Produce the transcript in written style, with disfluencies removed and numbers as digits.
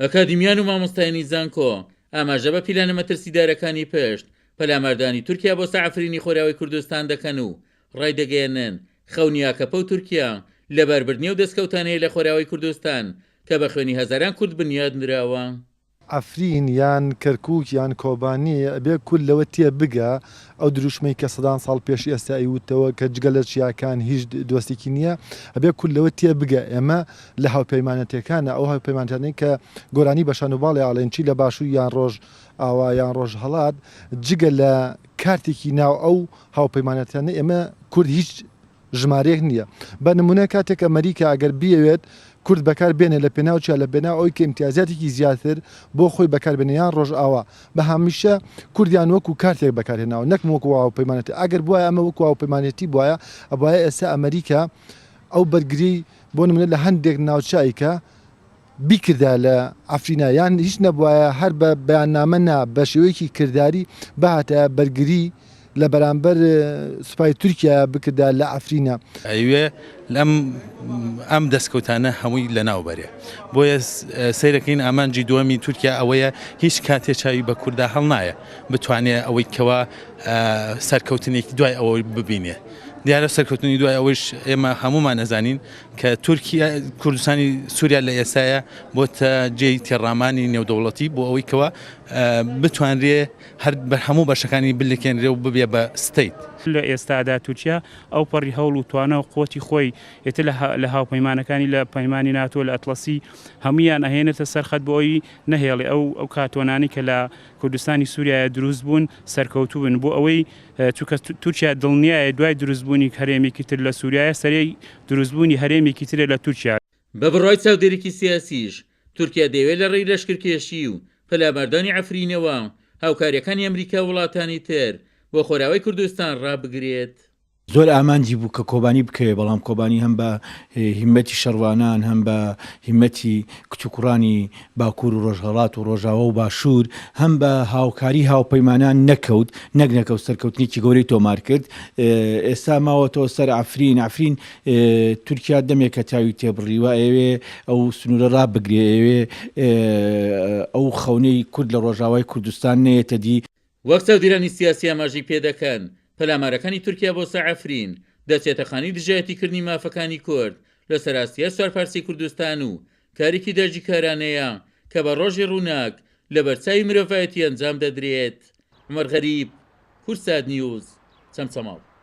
ئەکادیمیان و مامۆستایانی زانکۆ ئاماژە بە پیلانە مەترسیدارەکانی پشت پەلاماردانی تورکیا بۆ سەعفرینی خۆراوی کوردستان دەکەن و ڕایدەگەێنن خەونیاکەپە و تورکیا لە بەربردنی و دەستکەوتانەیە لە خۆراوی کوردستان کە بە خوێنی هەزاران کورد بنیادنراوە. ئەفرین یان کەرکووک یان کۆبانی ئەبێ کورد لەوە تێ بگە ئەو دروشمەی کە سەدان ساڵ پێشی ئێستا ئەیوتەوە کە جگە لە چیاکان هیچ دۆستێکی نییە ئەبێ کورد لەوە تێ بگە. ئێمە لە هاوپەیمانەتەکانە ئەو هاوپەیمانەتانەی کە گۆرانی بە شانوباڵی ئاڵێنچی لە باشوور یان ڕۆژ ئاوا یان ڕۆژ هەڵات جگە لە کارتێکی ناو ئەو هاوپەیمانەتانە ئێمە کورد هیچ ژمارەیەک نییە. بە نمونە کاتێک ئەمریکا ئەگەر بیەوێت کورد بەکار بێنێ لە پێناوچیا لە بێنا ئەوی کە امتیازاتێکی زیاتر بۆ خۆی بەکاربێنیان ڕۆژ ئاوا بە هەمیشە کوردیان وەکو کارتێک بەکارهێناوە نەک وەکو هاوپەیمانەتی. ئەگەر بواە ئەمە وەکو هاوپەیمانەتی بواە ئەبواە ئێستا ئەمریکا ئەو بەرگری بۆ نمونە لە هەندێک ناوچایکە بیکردا لە ئەفرینا یان هیچ نەبواە هەر بە بەیاننامە نا بە شێوەیەکی کردداری بەهاتە بەرگری لە بەرامبەر سوپای تورکیا بکردا لە ئەفرینا. ئەوێ ئەم دەستکەوتانە هەمووی لە ناوبەرێ بۆیە سیرەکەین ئامانجی دووەمی تورکیا ئەوەیە هیچ کاتێ چاوی بە کووردا هەڵ نایە بتوانێت ئەوەی کەوا سەرکەوتنێکی دوای ئەوەی ببینێ. دیارە سەرکەوتنی دوای ئەوەش ئێمە هەمومان نەزانین کە تورکیا کوردستانی سووریا لە ئێستاە بۆتە جێی تێڕامانی نێودەوڵەتی بۆ ئەوەی کەوە بتوانرێ هەر بە هەموو بەشەکانی بلکێنرێ و ببێ بە ستەیت. لە ئێستادا تورکیا ئەو پەڕی هەوڵ و توانە و قوتی خۆی ئێتە لە هاوپەیمانەکانی لە پەیمانی ناتۆ لە ئەتلەسی هەمویان ئەهێنێتە سەرخەت بۆ ئەوی نەهێڵێ ئەو کاتۆنانی کە لە کوردستانی سووریایە دروست بوون سەرکەوتوو بن بۆ ئەوەی چونکە تورکیا دڵنیایە دوای دروستبوونی هەرێمێکی تر لە سووریایە سەرەی دروستبوونی هەرێمێکی ترە لە تورکیا. بە بڕای چاودێرێکی سیاسیش تورکیا دەیەوێت لە ڕێی لەشکرکێشی و پەلاماردانی عەفرینەوە هاوکاریەکانی ئەمریکا و وڵاتانی تر بۆ خۆراوی کوردستان ڕابگرێت. زۆر ئامانجی بوو کە کۆبانی بکەوێت بەڵام کۆبانی هەم بە هیمەتی شەڕوانان هەم بە هیمەتی کچوکوڕانی باکوور و ڕۆژهەڵات و ڕۆژاوە و باشوور هەم بە هاوکاری هاوپەیمانان نەکەوت نەکەوت سەرکەوتنێکی گەورەی تۆمار کرد. ئێستا ماوەتەوە سەر ئەفرین تورکیا دەمێک کە تاوی تێبڕیوە ئەوێ ئەو سنوورە ڕابگرێ ئەوێ ئەو خەونەی کورد لە ڕۆژاوای کوردستان نێتە دی. وەک چاودێرانی سیاسی ئاماژەی پێدەکەن پەلامارەکانی تورکیا بۆ سەعفرین دەچێتە خانی دژایەتیکردنی مافەکانی کورد لە سەراسیە سوارپارسی کوردستان و کارێکی دەرجیکارانەیە کە بە ڕۆژی ڕووناک لە بەرچاوی مرۆڤایەتی ئەنجام دەدرێت. عومەر غەریب، کورسات نیوز، چەمچەماڵ.